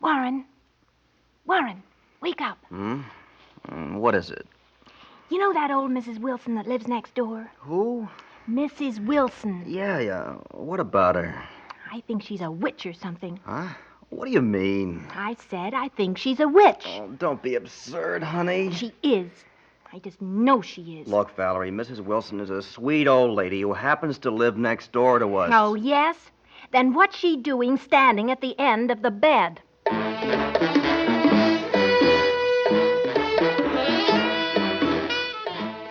Warren, wake up. What is it? You know that old Mrs. Wilson that lives next door? Who? Mrs. Wilson. Yeah. What about her? I think she's a witch or something. Huh? What do you mean? I said I think she's a witch. Oh, don't be absurd, honey. She is. I just know she is. Look, Valerie, Mrs. Wilson is a sweet old lady who happens to live next door to us. Oh, yes? Then what's she doing standing at the end of the bed?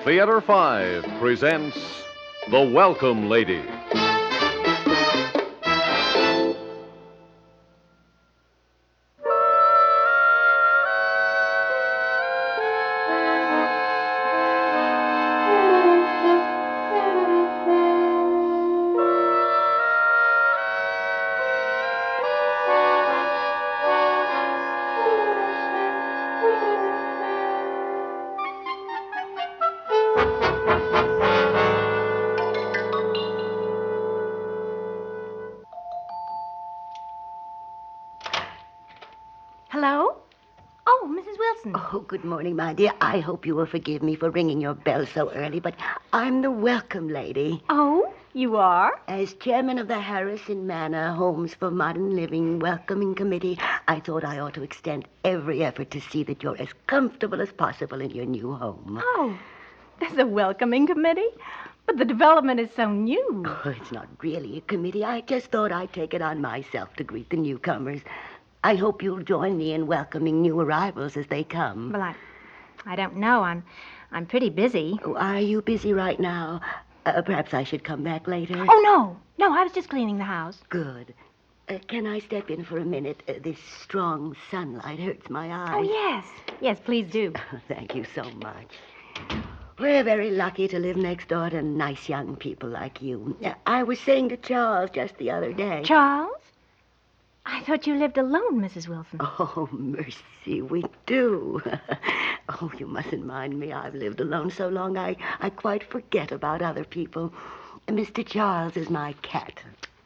Theater 5 presents The Welcome Lady. Hello? Oh, Mrs. Wilson. Oh, good morning, my dear. I hope you will forgive me for ringing your bell so early, but I'm the welcome lady. Oh, you are? As chairman of the Harrison Manor Homes for Modern Living Welcoming Committee, I thought I ought to extend every effort to see that you're as comfortable as possible in your new home. Oh, there's a welcoming committee? But the development is so new. Oh, it's not really a committee. I just thought I'd take it on myself to greet the newcomers. I hope you'll join me in welcoming new arrivals as they come. Well, I don't know. I'm pretty busy. Oh, are you busy right now? Perhaps I should come back later. Oh, no, I was just cleaning the house. Good. Can I step in for a minute? This strong sunlight hurts my eyes. Oh, yes. Yes, please do. Thank you so much. We're very lucky to live next door to nice young people like you. I was saying to Charles just the other day. Charles? I thought you lived alone, Mrs. Wilson. Oh, mercy, we do. Oh, you mustn't mind me. I've lived alone so long I quite forget about other people. Mr. Charles is my cat.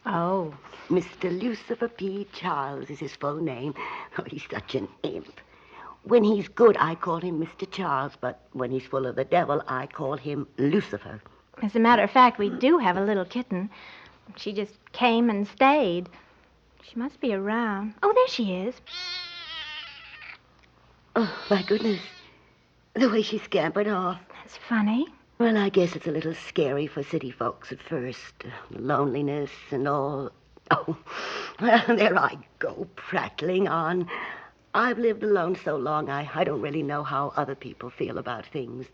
Oh. Mr. Lucifer P. Charles is his full name. Oh, he's such an imp. When he's good, I call him Mr. Charles, but when he's full of the devil, I call him Lucifer. As a matter of fact, we do have a little kitten. She just came and stayed. She must be around. Oh, there she is. Oh, my goodness. The way she scampered off. That's funny. Well, I guess it's a little scary for city folks at first. Loneliness and all. Oh, well, there I go, prattling on. I've lived alone so long, I don't really know how other people feel about things.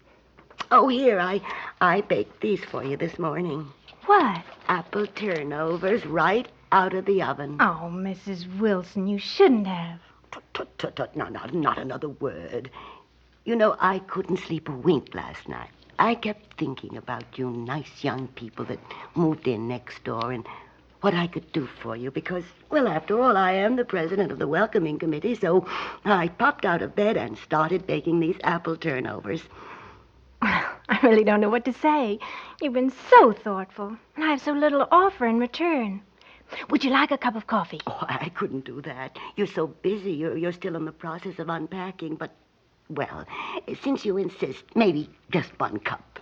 Oh, here, I baked these for you this morning. What? Apple turnovers right out of the oven. Oh, Mrs. Wilson, you shouldn't have. Tut, not another word. You know, I couldn't sleep a wink last night. I kept thinking about you nice young people that moved in next door and what I could do for you because, well, after all, I am the president of the welcoming committee, so I popped out of bed and started baking these apple turnovers. I really don't know what to say. You've been so thoughtful, and I have so little to offer in return. Would you like a cup of coffee? Oh, I couldn't do that. You're so busy. You're still in the process of unpacking, but, well, since you insist, maybe just one cup.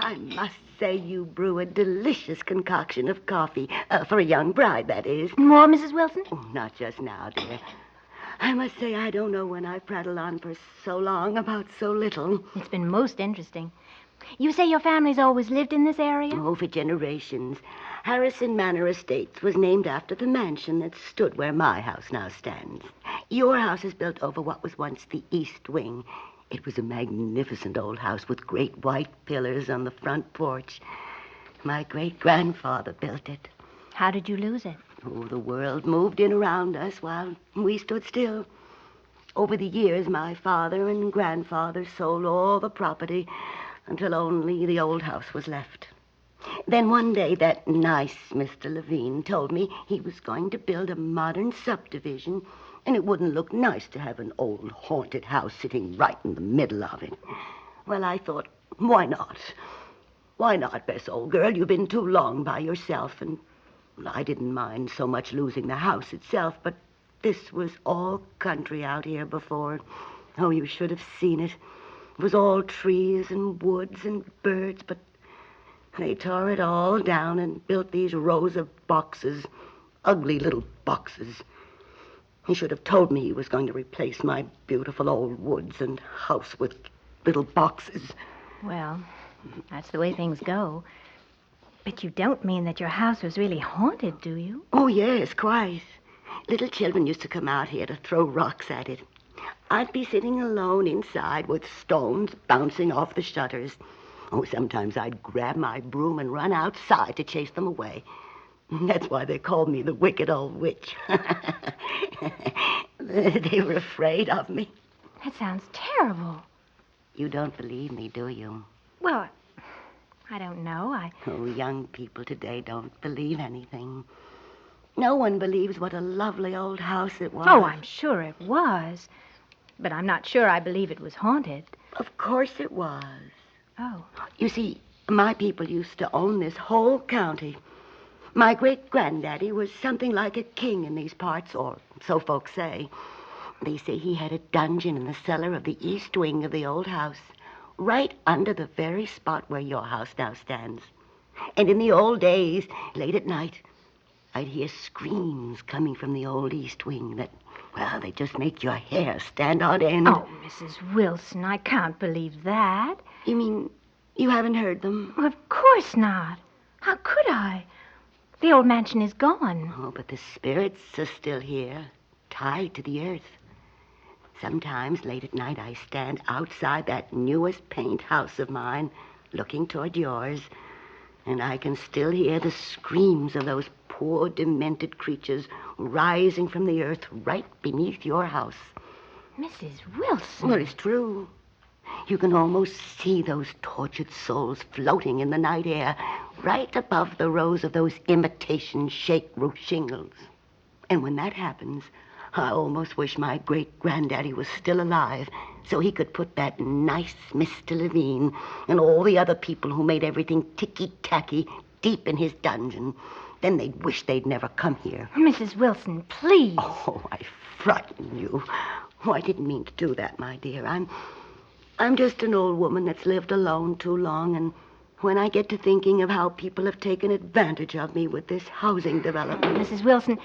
I must say you brew a delicious concoction of coffee. For a young bride, that is. More, Mrs. Wilson? Oh, not just now, dear. I must say I don't know when I've prattled on for so long about so little. It's been most interesting. You say your family's always lived in this area? Oh, for generations. Harrison Manor Estates was named after the mansion that stood where my house now stands. Your house is built over what was once the East Wing. It was a magnificent old house with great white pillars on the front porch. My great-grandfather built it. How did you lose it? Oh, the world moved in around us while we stood still. Over the years, my father and grandfather sold all the property until only the old house was left. Then one day, that nice Mr. Levine told me he was going to build a modern subdivision, and it wouldn't look nice to have an old haunted house sitting right in the middle of it. Well, I thought, Why not? Why not, Bess, old girl? You've been too long by yourself, and I didn't mind so much losing the house itself, but this was all country out here before. Oh, you should have seen it. It was all trees and woods and birds, but they tore it all down and built these rows of boxes, ugly little boxes. He should have told me he was going to replace my beautiful old woods and house with little boxes. Well, that's the way things go. But you don't mean that your house was really haunted, do you? Oh, yes, quite. Little children used to come out here to throw rocks at it. I'd be sitting alone inside with stones bouncing off the shutters. Oh, sometimes I'd grab my broom and run outside to chase them away. That's why they called me the wicked old witch. They were afraid of me. That sounds terrible. You don't believe me, do you? Well, I don't know. Oh, young people today don't believe anything. No one believes what a lovely old house it was. Oh, I'm sure it was. But I'm not sure I believe it was haunted. Of course it was. Oh. You see, my people used to own this whole county. My great-granddaddy was something like a king in these parts, or so folks say. They say he had a dungeon in the cellar of the east wing of the old house, right under the very spot where your house now stands. And in the old days, late at night, I'd hear screams coming from the old east wing that, well, they just make your hair stand on end. Oh, Mrs. Wilson, I can't believe that. You mean you haven't heard them? Well, of course not. How could I? The old mansion is gone. Oh, but the spirits are still here, tied to the earth. Sometimes late at night I stand outside that newest paint house of mine, looking toward yours, and I can still hear the screams of those poor, demented creatures rising from the earth right beneath your house. Mrs. Wilson. Well, it's true. You can almost see those tortured souls floating in the night air right above the rows of those imitation shake roof shingles. And when that happens, I almost wish my great-granddaddy was still alive so he could put that nice Mr. Levine and all the other people who made everything ticky-tacky deep in his dungeon. Then they'd wish they'd never come here. Mrs. Wilson, please. Oh, I frighten you. Oh, I didn't mean to do that, my dear. I'm just an old woman that's lived alone too long, and when I get to thinking of how people have taken advantage of me with this housing development... Mrs. Wilson,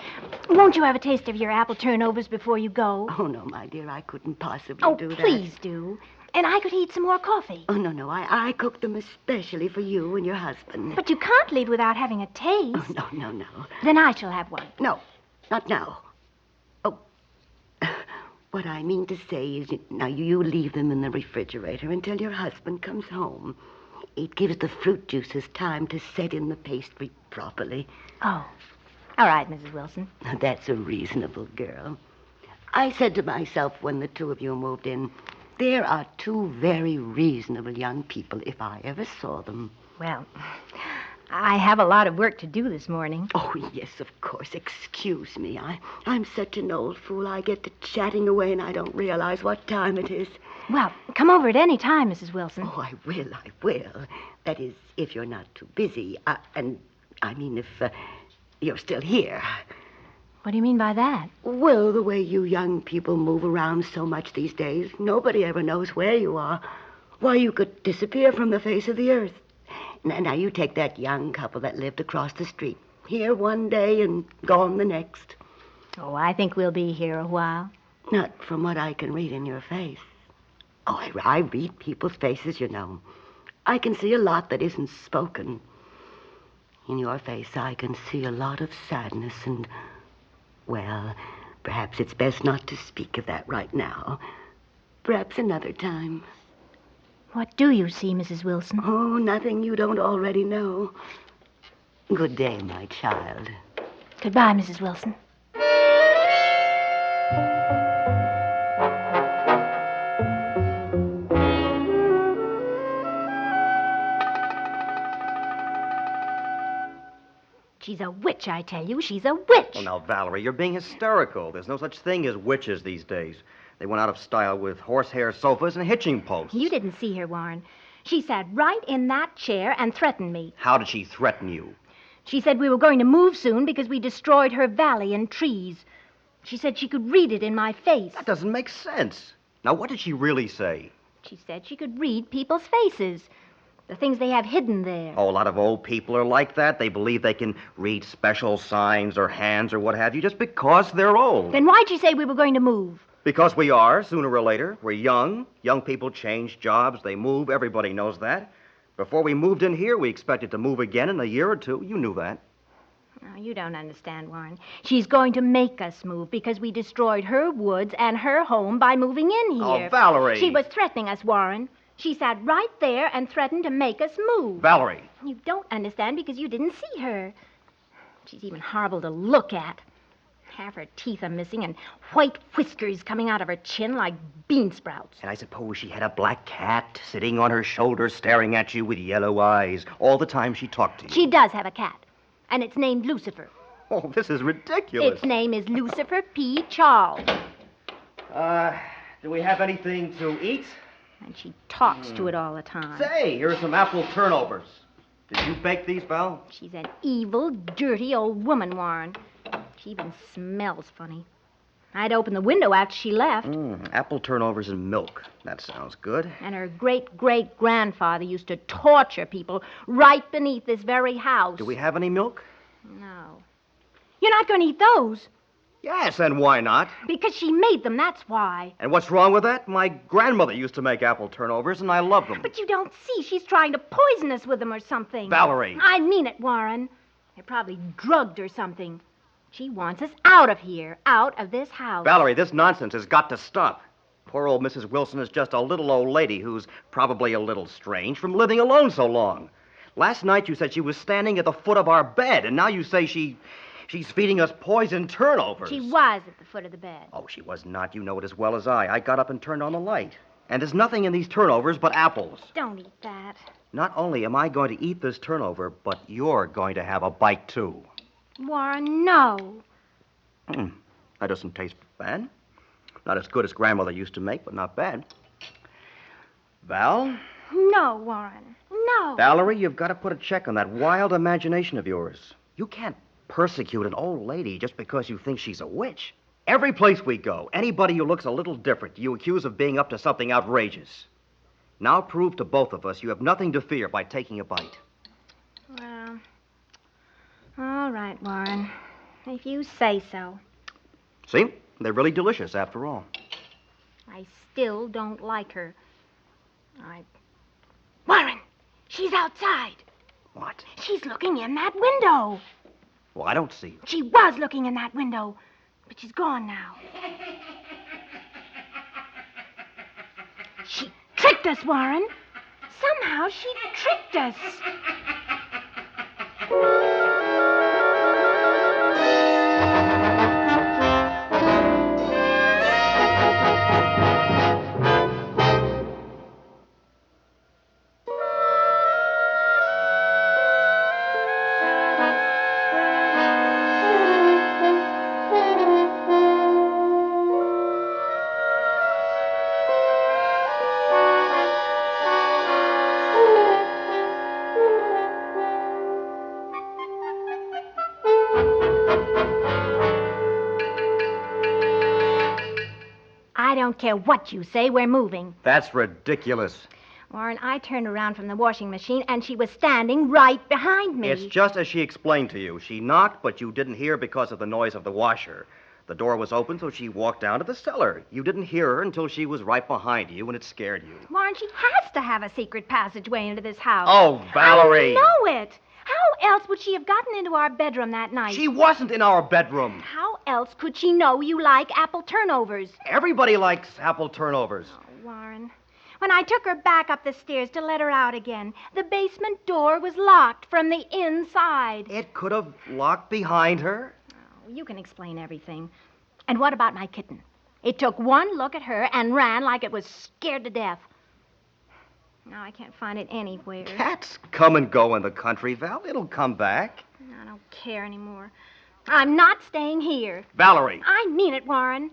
won't you have a taste of your apple turnovers before you go? Oh, no, my dear, I couldn't possibly do that. Oh, please do. And I could heat some more coffee. Oh, no, I cooked them especially for you and your husband. But you can't leave without having a taste. Oh, no. Then I shall have one. No, not now. Oh, what I mean to say is, now you leave them in the refrigerator until your husband comes home. It gives the fruit juices time to set in the pastry properly. Oh, all right, Mrs. Wilson. Now, that's a reasonable girl. I said to myself when the two of you moved in, there are two very reasonable young people if I ever saw them. Well, I have a lot of work to do this morning. Oh, yes, of course. Excuse me. I'm such an old fool. I get to chatting away and I don't realize what time it is. Well, come over at any time, Mrs. Wilson. Oh, I will. That is, if you're not too busy. And I mean, if you're still here. What do you mean by that? Well, the way you young people move around so much these days, nobody ever knows where you are. Why, you could disappear from the face of the earth. Now, you take that young couple that lived across the street. Here one day and gone the next. Oh, I think we'll be here a while. Not from what I can read in your face. Oh, I read people's faces, you know. I can see a lot that isn't spoken. In your face, I can see a lot of sadness and, well, perhaps it's best not to speak of that right now. Perhaps another time. What do you see, Mrs. Wilson? Oh, nothing you don't already know. Good day, my child. Goodbye, Mrs. Wilson. She's a witch, I tell you. She's a witch. Well, now, Valerie, you're being hysterical. There's no such thing as witches these days. They went out of style with horsehair sofas and hitching posts. You didn't see her, Warren. She sat right in that chair and threatened me. How did she threaten you? She said we were going to move soon because we destroyed her valley and trees. She said she could read it in my face. That doesn't make sense. Now, what did she really say? She said she could read people's faces, the things they have hidden there. Oh, a lot of old people are like that. They believe they can read special signs or hands or what have you just because they're old. Then why'd she say we were going to move? Because we are, sooner or later. We're young. Young people change jobs. They move. Everybody knows that. Before we moved in here, we expected to move again in a year or two. You knew that. Oh, you don't understand, Warren. She's going to make us move because we destroyed her woods and her home by moving in here. Oh, Valerie. She was threatening us, Warren. She sat right there and threatened to make us move. Valerie. You don't understand because you didn't see her. She's even horrible to look at. Half her teeth are missing and white whiskers coming out of her chin like bean sprouts. And I suppose she had a black cat sitting on her shoulder staring at you with yellow eyes all the time she talked to you. She does have a cat, and it's named Lucifer. Oh, this is ridiculous. Its name is Lucifer P. Charles. Do we have anything to eat? And she talks to it all the time. Say, here's some apple turnovers. Did you bake these, Val? She's an evil, dirty old woman, Warren. She even smells funny. I'd open the window after she left. Apple turnovers and milk. That sounds good. And her great-great-grandfather used to torture people right beneath this very house. Do we have any milk? No. You're not going to eat those? Yes, and why not? Because she made them, that's why. And what's wrong with that? My grandmother used to make apple turnovers, and I love them. But you don't see. She's trying to poison us with them or something. Valerie. I mean it, Warren. They're probably drugged or something. She wants us out of here, out of this house. Valerie, this nonsense has got to stop. Poor old Mrs. Wilson is just a little old lady who's probably a little strange from living alone so long. Last night you said she was standing at the foot of our bed, and now you say she's feeding us poisoned turnovers. She was at the foot of the bed. Oh, she was not. You know it as well as I. I got up and turned on the light. And there's nothing in these turnovers but apples. Don't eat that. Not only am I going to eat this turnover, but you're going to have a bite, too. Warren, no. That doesn't taste bad. Not as good as Grandmother used to make, but not bad. Val? No, Warren. No. Valerie, you've got to put a check on that wild imagination of yours. You can't persecute an old lady just because you think she's a witch. Every place we go, anybody who looks a little different, you accuse of being up to something outrageous. Now prove to both of us you have nothing to fear by taking a bite. Well, all right, Warren. If you say so. See? They're really delicious, after all. I still don't like her. Warren, she's outside. What? She's looking in that window. Well, I don't see her. She was looking in that window, but she's gone now. She tricked us, Warren. Somehow she tricked us. I don't care what you say, we're moving. That's ridiculous. Warren, I turned around from the washing machine, and she was standing right behind me. It's just as she explained to you. She knocked, but you didn't hear because of the noise of the washer. The door was open, so she walked down to the cellar. You didn't hear her until she was right behind you, and it scared you. Warren, she has to have a secret passageway into this house. Oh, Valerie! I know it. How else would she have gotten into our bedroom that night? She wasn't in our bedroom. How else could she know you like apple turnovers? Everybody likes apple turnovers. Oh, Warren. When I took her back up the stairs to let her out again, the basement door was locked from the inside. It could have locked behind her. Oh, you can explain everything. And what about my kitten? It took one look at her and ran like it was scared to death. Now I can't find it anywhere. Cats come and go in the country, Val. It'll come back. I don't care anymore. I'm not staying here. Valerie. I mean it, Warren.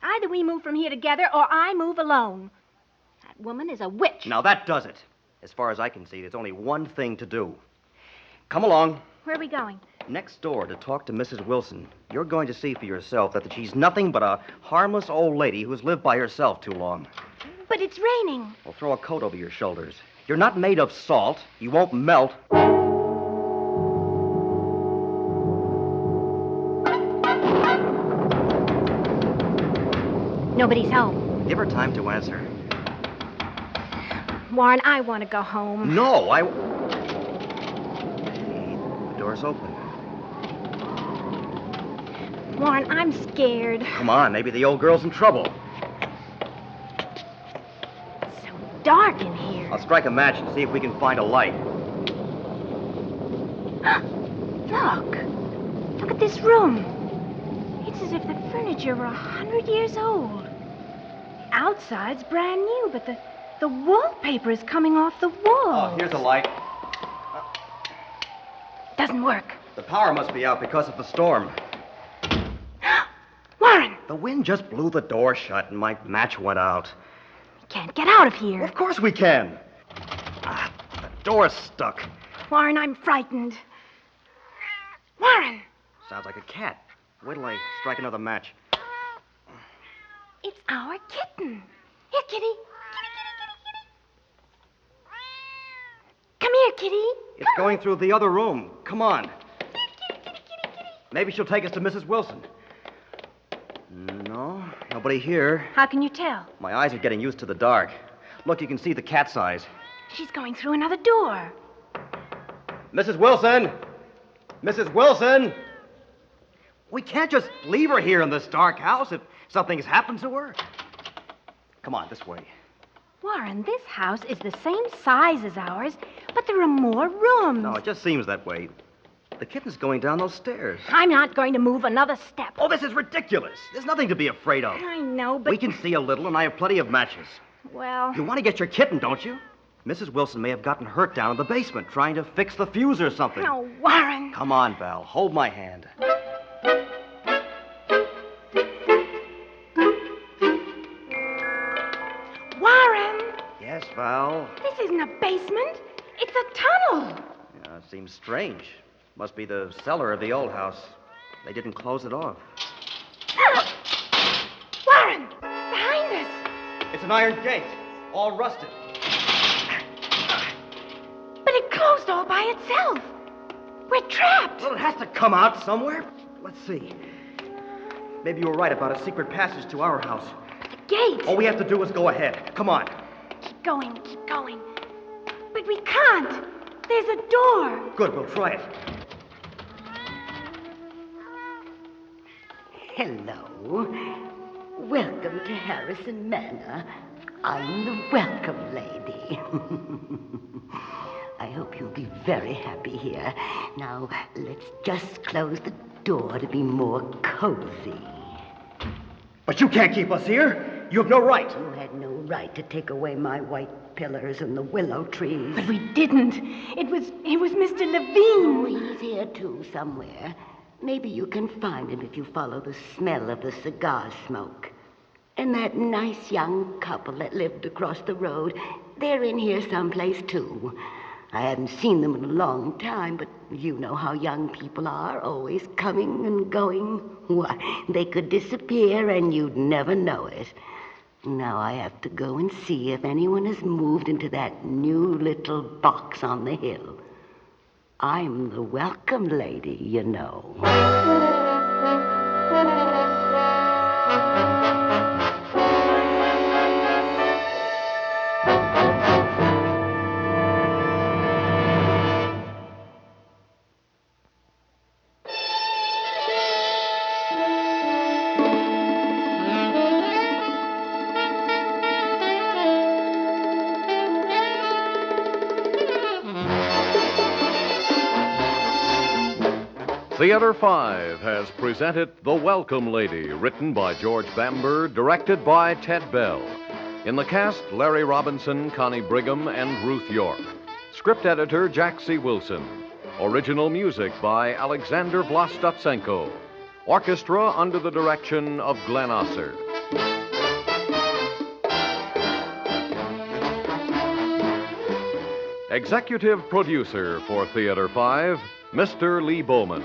Either we move from here together or I move alone. That woman is a witch. Now that does it. As far as I can see, there's only one thing to do. Come along. Where are we going? Next door to talk to Mrs. Wilson. You're going to see for yourself that she's nothing but a harmless old lady who's lived by herself too long. But it's raining. Well, throw a coat over your shoulders. You're not made of salt. You won't melt. Nobody's home. Give her time to answer. Warren, I want to go home. No, Hey, the door's open. Warren, I'm scared. Come on, maybe the old girl's in trouble. It's so dark in here. I'll strike a match and see if we can find a light. Look. Look at this room. It's as if the furniture were 100 years old. The outside's brand new, but the wallpaper is coming off the wall. Oh, here's a light. Doesn't work. The power must be out because of the storm. Warren! The wind just blew the door shut and my match went out. We can't get out of here. Of course we can. The door's stuck. Warren, I'm frightened. Warren! Sounds like a cat. Wait till I strike another match. It's our kitten. Here, kitty. Come here, kitty. It's going through the other room. Come on. Maybe she'll take us to Mrs. Wilson. No, nobody here. How can you tell? My eyes are getting used to the dark. Look, you can see the cat's eyes. She's going through another door. Mrs. Wilson! Mrs. Wilson! We can't just leave her here in this dark house if something's happened to her. Come on, this way. Warren, this house is the same size as ours, but there are more rooms. No, it just seems that way. The kitten's going down those stairs. I'm not going to move another step. Oh, this is ridiculous. There's nothing to be afraid of. I know, but... We can see a little, and I have plenty of matches. Well... You want to get your kitten, don't you? Mrs. Wilson may have gotten hurt down in the basement trying to fix the fuse or something. Oh, Warren. Come on, Val. Hold my hand. Warren! Yes, Val? This isn't a basement. It's a tunnel. Yeah, it seems strange. Must be the cellar of the old house. They didn't close it off. Warren! Behind us! It's an iron gate, all rusted. But it closed all by itself. We're trapped. Well, it has to come out somewhere. Let's see. Maybe you were right about a secret passage to our house. The gate. All we have to do is go ahead. Come on. Keep going, keep going. But we can't. There's a door. Good, we'll try it. Hello. Welcome to Harrison Manor. I'm the welcome lady. I hope you'll be very happy here. Now, let's just close the door to be more cozy. But you can't keep us here. You have no right. You had no right to take away my white pillars and the willow trees. But we didn't. It was Mr. Levine. Oh, he's here too, somewhere. Maybe you can find him if you follow the smell of the cigar smoke. And that nice young couple that lived across the road, they're in here someplace too. I haven't seen them in a long time, but you know how young people are, always coming and going. Why, they could disappear and you'd never know it. Now I have to go and see if anyone has moved into that new little box on the hill. I'm the welcome lady, you know. Theater 5 has presented The Welcome Lady, written by George Bamber, directed by Ted Bell. In the cast, Larry Robinson, Connie Brigham, and Ruth Yorke. Script editor, Jack C. Wilson. Original music by Alexander Vlastotsenko. Orchestra under the direction of Glenn Osser. Executive producer for Theater 5, Mr. Lee Bowman.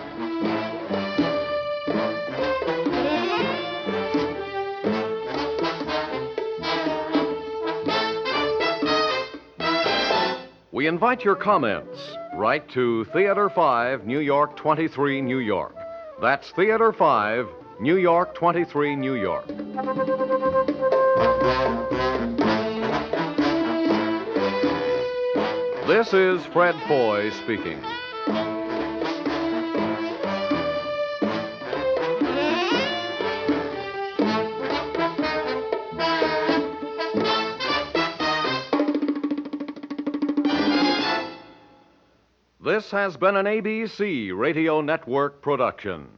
We invite your comments. Write to Theater 5, New York 23, New York. That's Theater 5, New York 23, New York. This is Fred Foy speaking. This has been an ABC Radio Network production.